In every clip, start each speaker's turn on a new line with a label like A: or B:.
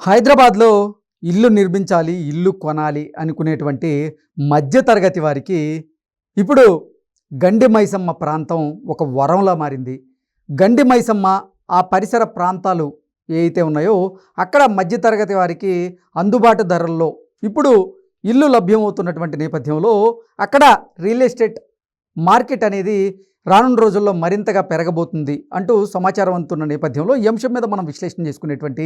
A: హైదరాబాద్లో ఇల్లు నిర్మించాలి, ఇల్లు కొనాలి అనుకునేటువంటి మధ్యతరగతి వారికి ఇప్పుడు గండి మైసమ్మ ప్రాంతం ఒక వరంలా మారింది. గండి మైసమ్మ ఆ పరిసర ప్రాంతాలు ఏవైతే ఉన్నాయో అక్కడ మధ్యతరగతి వారికి అందుబాటు ధరల్లో ఇప్పుడు ఇల్లు లభ్యమవుతున్నటువంటి నేపథ్యంలో అక్కడ రియల్ ఎస్టేట్ మార్కెట్ అనేది రానున్న రోజుల్లో మరింతగా పెరగబోతుంది అంటూ సమాచారం అందుతున్న నేపథ్యంలో ఈ అంశం మీద మనం విశ్లేషణ చేసుకునేటువంటి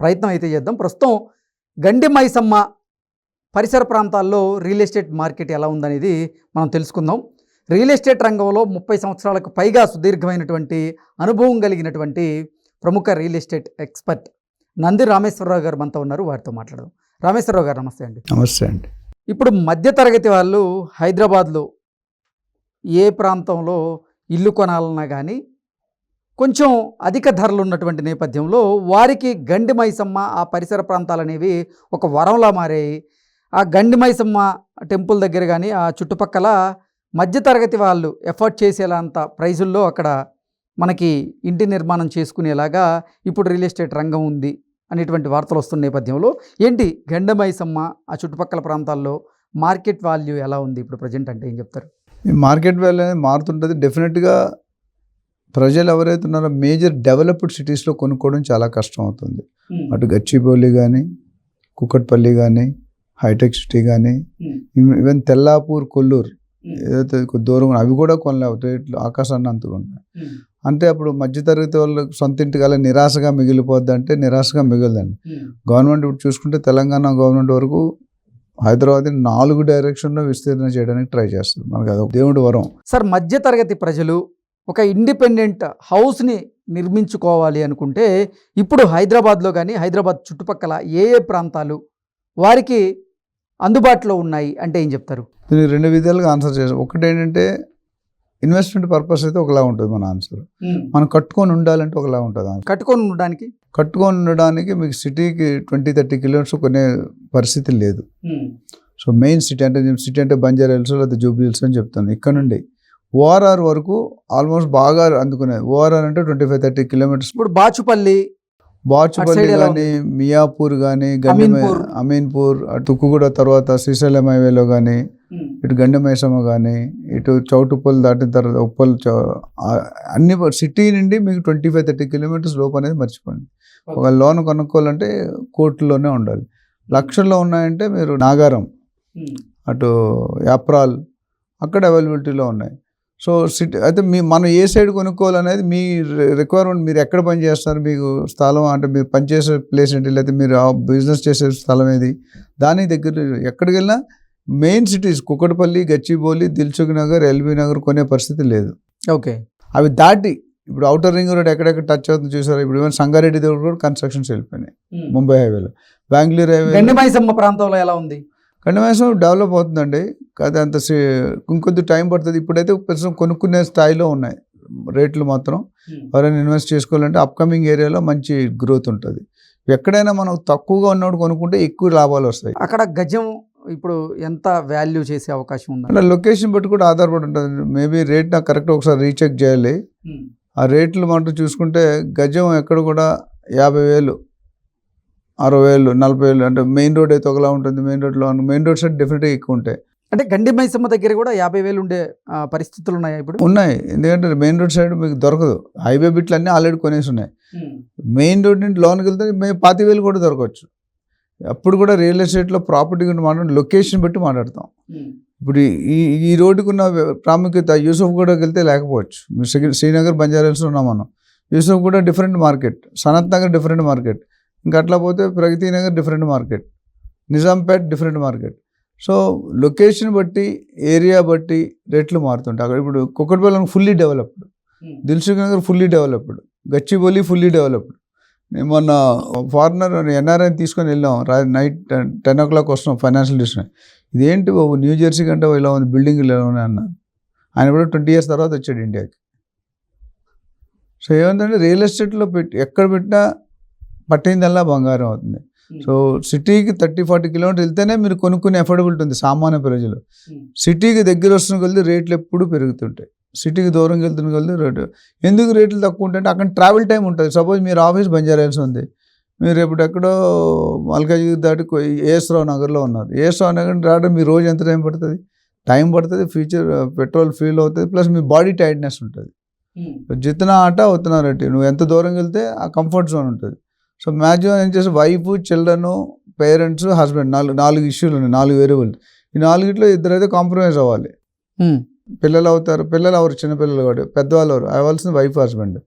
A: ప్రయత్నం అయితే చేద్దాం. ప్రస్తుతం గండి మైసమ్మ పరిసర ప్రాంతాల్లో రియల్ ఎస్టేట్ మార్కెట్ ఎలా ఉందనేది మనం తెలుసుకుందాం. రియల్ ఎస్టేట్ రంగంలో 30 సంవత్సరాలకు పైగా సుదీర్ఘమైనటువంటి అనుభవం కలిగినటువంటి ప్రముఖ real estate expert Nandi Rameshwar Rao గారు మనతో ఉన్నారు. వారితో మాట్లాడదాం. రామేశ్వరరావు గారు నమస్తే అండి.
B: నమస్తే అండి.
A: ఇప్పుడు మధ్యతరగతి వాళ్ళు హైదరాబాద్లో ఏ ప్రాంతంలో ఇల్లు కొనాలన్నా కానీ కొంచెం అధిక ధరలు ఉన్నటువంటి నేపథ్యంలో వారికి గండి మైసమ్మ ఆ పరిసర ప్రాంతాలు అనేవి ఒక వరంలా మారాయి. ఆ గండి మైసమ్మ టెంపుల్ దగ్గర కానీ ఆ చుట్టుపక్కల మధ్యతరగతి వాళ్ళు ఎఫర్ట్ చేసేలాంత ప్రైజుల్లో అక్కడ మనకి ఇంటి నిర్మాణం చేసుకునేలాగా ఇప్పుడు రియల్ ఎస్టేట్ రంగం ఉంది అనేటువంటి వార్తలు వస్తున్న నేపథ్యంలో ఏంటి గండి మైసమ్మ ఆ చుట్టుపక్కల ప్రాంతాల్లో మార్కెట్ వాల్యూ ఎలా ఉంది ఇప్పుడు ప్రజెంట్ అంటే ఏం చెప్తారు?
B: ఈ మార్కెట్ వాల్యూ అనేది మారుతుంటుంది. డెఫినెట్గా ప్రజలు ఎవరైతే ఉన్నారో మేజర్ డెవలప్డ్ సిటీస్లో కొనుక్కోవడం చాలా కష్టం అవుతుంది. అటు గచ్చిబౌలి కానీ, కుకట్పల్లి కానీ, హైటెక్ సిటీ కానీ, ఈవెన్ తెల్లాపూర్, కొల్లూరు ఏదైతే దూరం అవి కూడా కొనలేవు. రేట్లు ఆకాశాన్ని అంతుకుంటాయి. అంటే అప్పుడు మధ్యతరగతి వాళ్ళకి సొంత ఇంటికి అలా నిరాశగా మిగిలిపోద్ది అంటే నిరాశగా మిగలదండి. గవర్నమెంట్ ఇప్పుడు చూసుకుంటే తెలంగాణ గవర్నమెంట్ వరకు హైదరాబాద్ 4 డైరెక్షన్లో విస్తీర్ణం చేయడానికి ట్రై చేస్తుంది. మనకు అదొక దేవుడి వరం.
A: సార్, మధ్యతరగతి ప్రజలు ఒక ఇండిపెండెంట్ హౌస్ని నిర్మించుకోవాలి అనుకుంటే ఇప్పుడు హైదరాబాద్లో కానీ హైదరాబాద్ చుట్టుపక్కల ఏ ఏ ప్రాంతాలు వారికి అందుబాటులో ఉన్నాయి అంటే ఏం చెప్తారు?
B: దీనికి 2 విధాలుగా ఆన్సర్ చేస్తాం. ఒకటి ఏంటంటే ఇన్వెస్ట్మెంట్ పర్పస్ అయితే ఒకలా ఉంటుంది మన ఆన్సర్. మనం కట్టుకొని ఉండాలంటే ఒకలా ఉంటుంది ఆన్సర్. కట్టుకొని ఉండడానికి మీకు సిటీకి 20-30 కిలోమీటర్స్ కొనే పరిస్థితి లేదు. సో మెయిన్ సిటీ అంటే బంజారా హిల్స్ లేదా జూబ్లీ హిల్స్ అని చెప్తాను. ఇక్కడ నుండి ఓఆర్ఆర్ వరకు ఆల్మోస్ట్ బాగా అందుకునేది. ఓఆర్ఆర్ అంటే 25-30 కిలోమీటర్స్.
A: ఇప్పుడు బాచుపల్లి
B: కానీ, మియాపూర్ కానీ, అమీన్పూర్, తుక్కుగూడ తర్వాత శ్రీశైలం హైవేలో కానీ, ఇటు గండి మైసమ్మ కానీ, ఇటు చౌటుప్పల్ దాటిన తర్వాత ఉప్పల్ అన్ని సిటీ నుండి మీకు 25-30 కిలోమీటర్స్ లోపు అనేది మర్చిపోండి. ఒక లోన్ కొనుక్కోవాలంటే కోట్లలోనే ఉండాలి. లక్షల్లో ఉన్నాయంటే మీరు నాగారం, అటు యాప్రాల్ అక్కడ అవైలబిలిటీలో ఉన్నాయి. సో సిటీ అయితే మనం ఏ సైడ్ కొనుక్కోవాలనేది మీ రిక్వైర్మెంట్. మీరు ఎక్కడ పని చేస్తారు, మీకు స్థలం అంటే మీరు పనిచేసే ప్లేస్ ఏంటి, లేకపోతే మీరు బిజినెస్ చేసే స్థలం ఏది, దాని దగ్గర ఎక్కడికి వెళ్ళినా main cities Kukatpally, Gachibowli, Dilsukh Nagar, LB Nagar కొనే పరిస్థితి లేదు.
A: ఓకే,
B: అవి దాటి ఇప్పుడు అవుటర్ రింగ్ రోడ్ ఎక్కడెక్కడ టచ్ అవుతుంది చూసారు. ఇప్పుడు ఈవెన్ సంగారెడ్డి దగ్గర కూడా కన్స్ట్రక్షన్స్ వెళ్ళిపోయినాయి. ముంబై హైవేలో, బెంగళూరు హైవే.
A: గండి మైసమ్మ ప్రాంతంలో ఎలా ఉంది?
B: గండి మైసమ్మ డెవలప్ అవుతుందండి. కాదు అంత ఇంకొద్ది టైం పడుతుంది. ఇప్పుడైతే ప్రస్తుతం కొనుక్కునే స్థాయిలో ఉన్నాయి రేట్లు. మాత్రం ఎవరైనా ఇన్వెస్ట్ చేసుకోవాలంటే అప్కమింగ్ ఏరియాలో మంచి గ్రోత్ ఉంటుంది. ఎక్కడైనా మనం తక్కువగా ఉన్నప్పుడు కొనుక్కుంటే ఎక్కువ లాభాలు వస్తాయి.
A: అక్కడ గజం ఇప్పుడు ఎంత వాల్యూ చేసే అవకాశం ఉంది
B: అంటే లొకేషన్ బట్టి కూడా ఆధారపడి ఉంటుంది. మేబీ రేట్ నాకు కరెక్ట్ ఒకసారి రీచెక్ చేయాలి. ఆ రేట్లు మాట చూసుకుంటే గజం ఎక్కడ కూడా 50,000, 60,000, 40,000 అంటే మెయిన్ రోడ్ అయితే ఒకలా ఉంటుంది. మెయిన్ రోడ్ సైడ్ డెఫినెట్గా ఎక్కువ ఉంటాయి.
A: అంటే గండి మైసమ్మ దగ్గర కూడా 50,000 ఉండే పరిస్థితులు ఉన్నాయా ఇప్పుడు?
B: ఉన్నాయి. ఎందుకంటే మెయిన్ రోడ్ సైడ్ మీకు దొరకదు. హైవే బిట్లు అన్నీ ఆల్రెడీ కొనేసి ఉన్నాయి. మెయిన్ రోడ్ నుండి లోన్కి వెళ్తే 25,000 కూడా దొరకవచ్చు. అప్పుడు కూడా రియల్ ఎస్టేట్లో ప్రాపర్టీ గురించి మాట్లాడి లొకేషన్ బట్టి మాట్లాడతాం. ఇప్పుడు ఈ రోడ్డుకు ఉన్న ప్రాముఖ్యత యూసఫ్ గూడకి వెళ్తే లేకపోవచ్చు. శ్రీనగర్, బంజారా హిల్స్ ఉన్నాం మనం. Yousufguda different market, Sanath Nagar different market, ఇంకా అట్లా పోతే Pragathi Nagar different market, Nizampet different market. So location బట్టి, ఏరియా బట్టి రేట్లు మారుతుంటాయి. అక్కడ ఇప్పుడు Kukatpally fully developed, Dilsukh Nagar fully developed, Gachibowli fully developed. మేము మొన్న ఫారినర్ ఎన్ఆర్ఐ తీసుకొని వెళ్ళాం. నైట్ 10 o'clock వస్తున్నాం ఫైనాన్షియల్ డిస్ట్రిక్ట్. ఇదేంటి బాబు న్యూ జెర్సీ కంటే ఇలా ఉంది, బిల్డింగ్ ఇలా ఉన్నాయి అన్నారు. ఆయన కూడా 20 years తర్వాత వచ్చాడు ఇండియాకి. సో ఏమంటే రియల్ ఎస్టేట్లో ఎక్కడ పెట్టినా పట్టిందల్లా బంగారం అవుతుంది. సో సిటీకి 30-40 కిలోమీటర్లు వెళ్తేనే మీరు కొనుక్కునే అఫోర్డబిలిటీ ఉంది సామాన్య ప్రజలు. సిటీకి దగ్గర వస్తున్న కొద్ది రేట్లు ఎప్పుడు పెరుగుతుంటాయి. సిటీకి దూరంగా వెళ్తున్న కొద్ది రేటు ఎందుకు రేట్లు తక్కువ ఉంటాయంటే అక్కడ ట్రావెల్ టైం ఉంటుంది. సపోజ్ మీరు ఆఫీస్ బంజారా హిల్స్ ఉంది, మీరు ఎప్పుడెక్కడో మల్కాజ్గిరి దాటి ఏఎస్రావు నగర్లో ఉన్నారు. ఏఎస్రావు నగర్ రావడం మీ రోజు ఎంత టైం పడుతుంది, ఫ్యూచర్ పెట్రోల్ ఫీల్ అవుతుంది, ప్లస్ మీ బాడీ టైర్డ్నెస్ ఉంటుంది. జితనా ఆట అవుతున్నా రెడ్డి, నువ్వు ఎంత దూరం వెళ్తే ఆ కంఫర్ట్ జోన్ ఉంటుంది. సో మ్యాక్సిమం ఏం చేస్తే వైఫ్, చిల్డ్రన్, పేరెంట్స్, హస్బెండ్, నాలుగు ఇష్యూలు ఉన్నాయి, 4 వేరియబుల్. ఈ 4 ఇద్దరైతే కాంప్రమైజ్ అవ్వాలి. పిల్లలు అవుతారు, పిల్లలు ఎవరు, చిన్నపిల్లలు కూడా, పెద్దవాళ్ళు ఎవరు అవ్వాల్సిన వైఫ్, హస్బెండ్.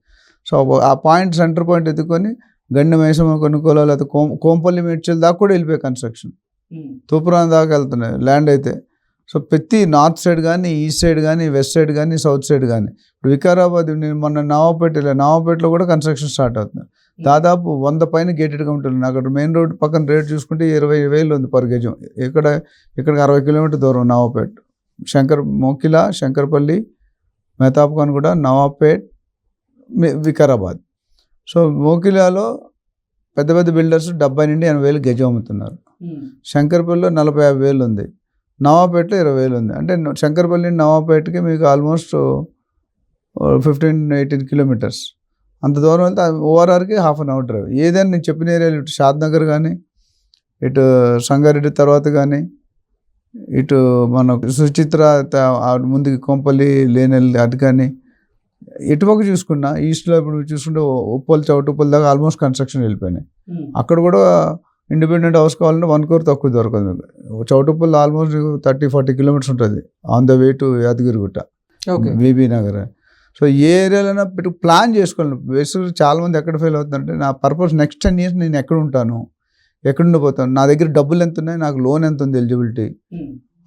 B: సో ఆ పాయింట్, సెంటర్ పాయింట్ ఎత్తుకొని గండి మైసమ్మ కొనుక్కోలో లేకపోతే కోంపల్లి మేడ్చల్ దాకా కూడా వెళ్ళిపోయి కన్స్ట్రక్షన్, తూపురాన్ దాకా వెళ్తున్నాయి ల్యాండ్ అయితే. సో ప్రతి నార్త్ సైడ్ కానీ, ఈస్ట్ సైడ్ కానీ, వెస్ట్ సైడ్ కానీ, సౌత్ సైడ్ కానీ. ఇప్పుడు వికారాబాద్, నేను మొన్న నవాపేటలో కూడా కన్స్ట్రక్షన్ స్టార్ట్ అవుతుంది. దాదాపు 100 పైన గేటెడ్ కమిటీలు ఉన్నాయి. అక్కడ మెయిన్ రోడ్ పక్కన రేట్ చూసుకుంటే 20,000 ఉంది పర్ గజం. ఇక్కడికి 60 కిలోమీటర్ దూరం నవాపేట్, మోకిలా, శంకర్పల్లి, మెహతాబ్ఖాన్ కూడా, నవాపేట్, వికారాబాద్. సో మోకిలాలో పెద్ద పెద్ద బిల్డర్స్ 70,000 నుండి 80,000 గజం అమ్ముతున్నారు. శంకర్పల్లిలో 40,000-50,000 ఉంది. నవాపేటలో 20,000 ఉంది. అంటే శంకర్పల్లి నుండి నవాపేటకి మీకు ఆల్మోస్ట్ 15-18 కిలోమీటర్స్. అంత దూరం వెళ్తే ఓఆర్ఆర్కి ½ అన్ అవర్ డ్రైవ్. ఏదైనా నేను చెప్పిన ఏరియాలు, ఇటు షాద్ నగర్ కానీ, ఇటు సంగారెడ్డి తర్వాత కానీ, ఇటు మన సుచిత్ర ముందుకి కొంపల్లి లేనెల్ అటు కానీ, ఎటుపక్క చూసుకున్నా ఈస్ట్లో ఇప్పుడు చూసుకుంటే ఉప్పల్, చౌటుప్పల్ దాకా ఆల్మోస్ట్ కన్స్ట్రక్షన్ వెళ్ళిపోయినాయి. అక్కడ కూడా ఇండిపెండెంట్ హౌస్ కావాలంటే 1 crore తక్కువ దొరకదు మీకు. చౌటుప్పల్ ఆల్మోస్ట్ 30-40 కిలోమీటర్స్ ఉంటుంది on the way to Yadagirigutta, Bibi Nagar. So ఏ ఏరియాలైనా పెట్టి ప్లాన్ చేసుకోవాలి. బేసిక్గా చాలామంది ఎక్కడ ఫెయిల్ అవుతుందంటే, నా పర్పస్ నెక్స్ట్ 10 years నేను ఎక్కడ ఉంటాను, ఎక్కడ ఉండిపోతాను, నా దగ్గర డబ్బులు ఎంత ఉన్నాయి, నాకు లోన్ ఎంత ఉంది, ఎలిజిబిలిటీ,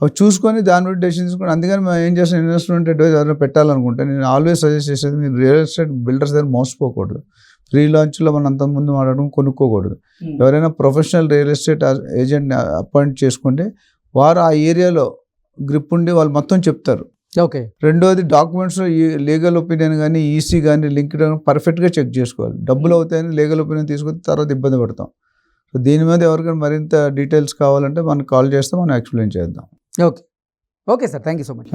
B: అవి చూసుకొని దాని బట్టి డెసిషన్ తీసుకొని. అందుకని మేము ఏం చేస్తాం, ఇన్వెస్ట్మెంట్ అడ్వైజ్ ఎవరైనా పెట్టాలనుకుంటే నేను ఆల్వేస్ సజెస్ట్ చేసేది, మీరు రియల్ ఎస్టేట్ బిల్డర్స్ దగ్గర మోసపోకూడదు. ఫ్రీ లాంచ్లో మనం అంతకుముందు మాట్లాడడం కొనుక్కోకూడదు. ఎవరైనా ప్రొఫెషనల్ రియల్ ఎస్టేట్ ఏజెంట్ని అపాయింట్ చేసుకుంటే వారు ఆ ఏరియాలో గ్రిప్ ఉండి వాళ్ళు మొత్తం చెప్తారు.
A: ఓకే.
B: రెండోది డాక్యుమెంట్స్, లీగల్ ఒపీనియన్ కానీ, ఈసీ కానీ, లింక్డ్ పర్ఫెక్ట్గా చెక్ చేసుకోవాలి. డబ్బులు అవుతాయని లీగల్ ఒపీనియన్ తీసుకుంటే తర్వాత ఇబ్బంది పడతాం. సో దీని మీద ఎవరికైనా మరింత డీటెయిల్స్ కావాలంటే మనకు కాల్ చేస్తే మనం ఎక్స్ప్లెయిన్ చేద్దాం.
A: Okay sir, thank you so much.